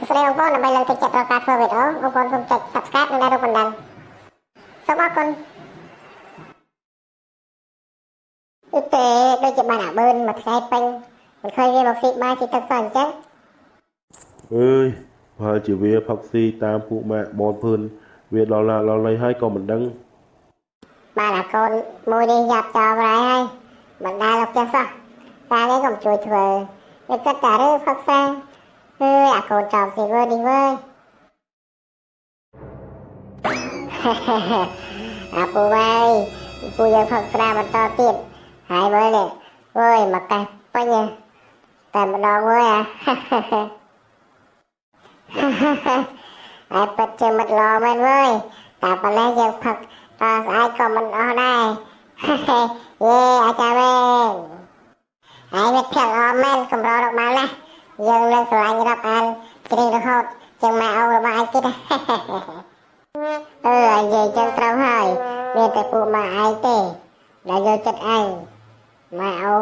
ស្រីបងប្អូនដើម្បីលើកទឹកចិត្តដល់ការធ្វើវីដេអូបងប្អូនសូមចុច Subscribe និងរូបបណ្ដឹងសូមអរគុណទេដូចជាបានអាប៊ឺនមួយថ្ងៃពេញមិនឃើញវាមកស៊ីបាយស៊ីទឹកសោះអញ្ចឹងអើយបើជាវាផឹកស៊ីតាមពួកម៉ាក់បនភឿនវាដល់ណាដល់ណីហើយក៏មិនដឹងបានអាកូនមួយនេះយ៉ាប់ចោលហើយមិនដែរលោកចាស់សោះតានេះក៏ជួយធ្វើវាគិតតែរឿងផឹកស្រាអាកូនចោលស៊ីវើនេះវើអាពូហើយពូយើងផឹកស្រាបន្តទៀតហើយមើលនេះវើយមកកេះពេញតែម្ដងវើយហើយប៉ិតជាមិត្តល្អមែនវើយតែប៉ុណ្ណេះយើងផឹកដល់ស្អែកក៏មិនអស់ដែរយេអាចារ្យមែនហើយវាផ្លឹកអមមែនកម្ររកបានណាយើងនឹងស្រឡាញ់រាប់អានជ្រីរហូតចឹងមកអោរបស់ឯងទៀតនិយាយចឹងត្រូវហើយមានតែពួកម៉ែឯងទេដែលយកចិត្តឯងម៉ែអោ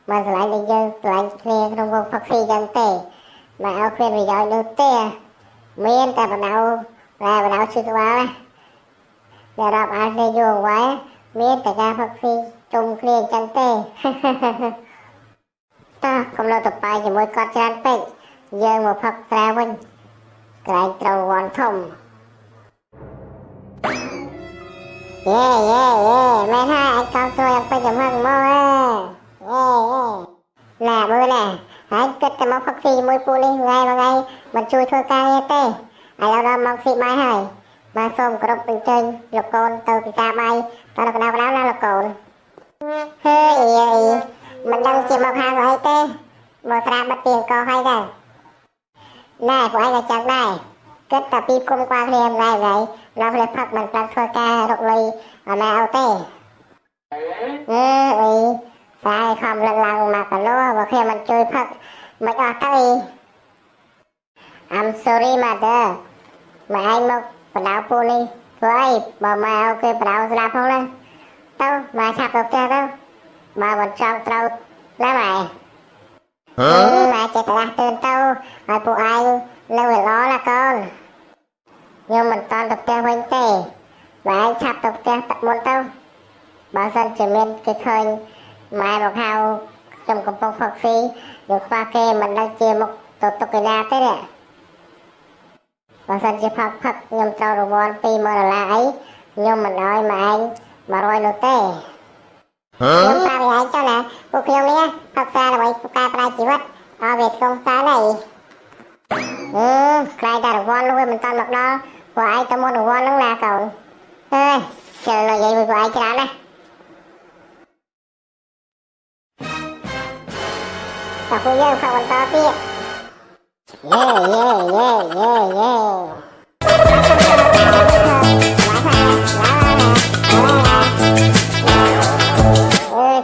មិនស្រឡាញ់ដូចយើងស្រឡាញ់គ្នាក្នុងវងផឹកស៊ីចឹងទេម៉ែអោគ្មានប្រយោជន៍នោះទេមានតែបណ្ដៅឈឺក្បាលណាដែលរាប់អានគ្នាយូរអង្វែមានតែការផឹកស៊ីជុំគ្នាចឹងទេតើកុំលើទៅបាយជាមួយគាត់ច្រើនពេកយើងមកផឹកស្រាវិញក្រែងត្រូវវ័នធំយេមែនហើយឯងកំជួយឲ្យពេញចំហឹងមកណាមើលណាហើយគិតតែមកផឹកស៊ីជាមួយពូនេះថ្ងៃមិនជួយធ្វើការងារទេឥឡូវដល់មកស៊ីបាយហើយបាទសូមគោរពអញ្ជើញលោកកូនទៅពិសាបាយតើក្តៅណាលោកកូនមិនដឹងជាមកហាងអីទេមកស្រាបិទពីអង្គហើយដែរណែពួកឯងក៏ចឹងដែរគិតតែពីគុំក្បាលគ្នាដែរដល់ផ្លែផឹកមិនបានធ្វើការរកលុយឲ្យម៉ែឲ្យទេតែខំលឹកឡើងមកកលោបើគ្នាមិនជួយផឹកមិនអស់ទៅ I'm sorry mother ម៉ែឯងមកបណ្ដៅពូនេះធ្វើអីបើម៉ែឲ្យគេបណ្ដៅស្លាប់ផងណាទៅម៉ែឆាប់ទៅផ្ទះទៅបើមិនចង់ត្រូវណាម៉ែម៉ែចេះតែទឿនទៅឲ្យពួកឯងនៅល្អណាកូនខ្ញុំមិនតន់ទៅផ្ទះវិញទេម៉ែឆាប់ទៅផ្ទះមុនទៅបើសិនជាមានគេឃើញម៉ែមកហៅខ្ញុំកំពុងផឹកស៊ីយកខ្វះគេមិនដឹងជាមកទៅតុកណាទេបើសិនជាផឹកខ្ញុំត្រូវរង្វាន់$20000អីខ្ញុំមិនឲ្យម៉ែឯង100នោះទេខ្ញុំប្រាប់ឯងចុះណាពួកខ្ញុំនេះផឹកសារដើម្បីកែប្រែជីវិតឲ្យវាស្គង់សារនេះខ្លាយតែរង្វាន់នោះវាមិនតាន់មកដល់ពួកឯងទៅមុនរង្វាន់ហ្នឹងណាកូនជិលនិយាយមួយពួកឯងច្រើនណាតែពួកយើងផឹកបន្តទៀត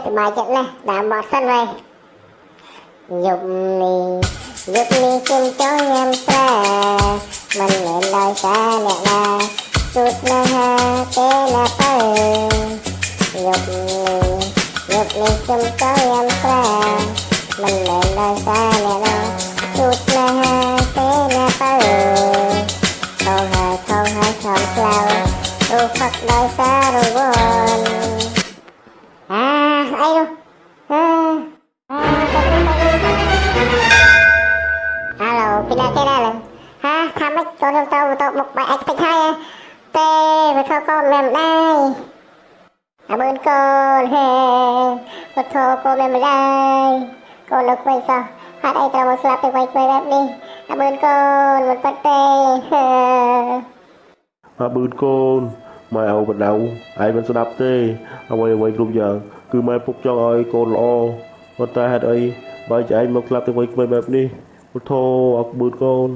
សบายចិត្តណាស់ដើមបត់សិនវិញយប់នេះជុំចូលញ៉ាំស្រាមិនមែនដោយសារអ្នកណាជួបណាទេណាទៅយប់នេះជុំចូលញ៉ាំស្រាមិនមែនដោយសារអ្នកណាជួបណាទេណាទៅខំហើយខំឆ្លើយរូបផឹកដោយសាររវល់អីនោះអាឡូពីណាគេដែរថាម៉េចកូនទៅមកបាយអាចតិចហើយទេវាធ្វើកូនមិនដែរអាប៊ឺនកូនពុទ្ធកូនមិនដែរកូននៅខ្វែងសោះហេតុអីត្រូវមកស្លាប់ទៅໄວបែបនេះអាប៊ឺនកូនមិនប៉ិតទេអាប៊ឺនកូនម៉ែឲ្យបដៅឯងមិនស្ដាប់ទេអ្វីគ្រប់យ៉ាងគឺម៉ែពុកចង់ឲ្យកូនល្អប៉ុន្តែហេតុអីបើចឯងមកស្លាប់ទៅໄວបែបនេះពុទ្ធអាប៊ឺនកូន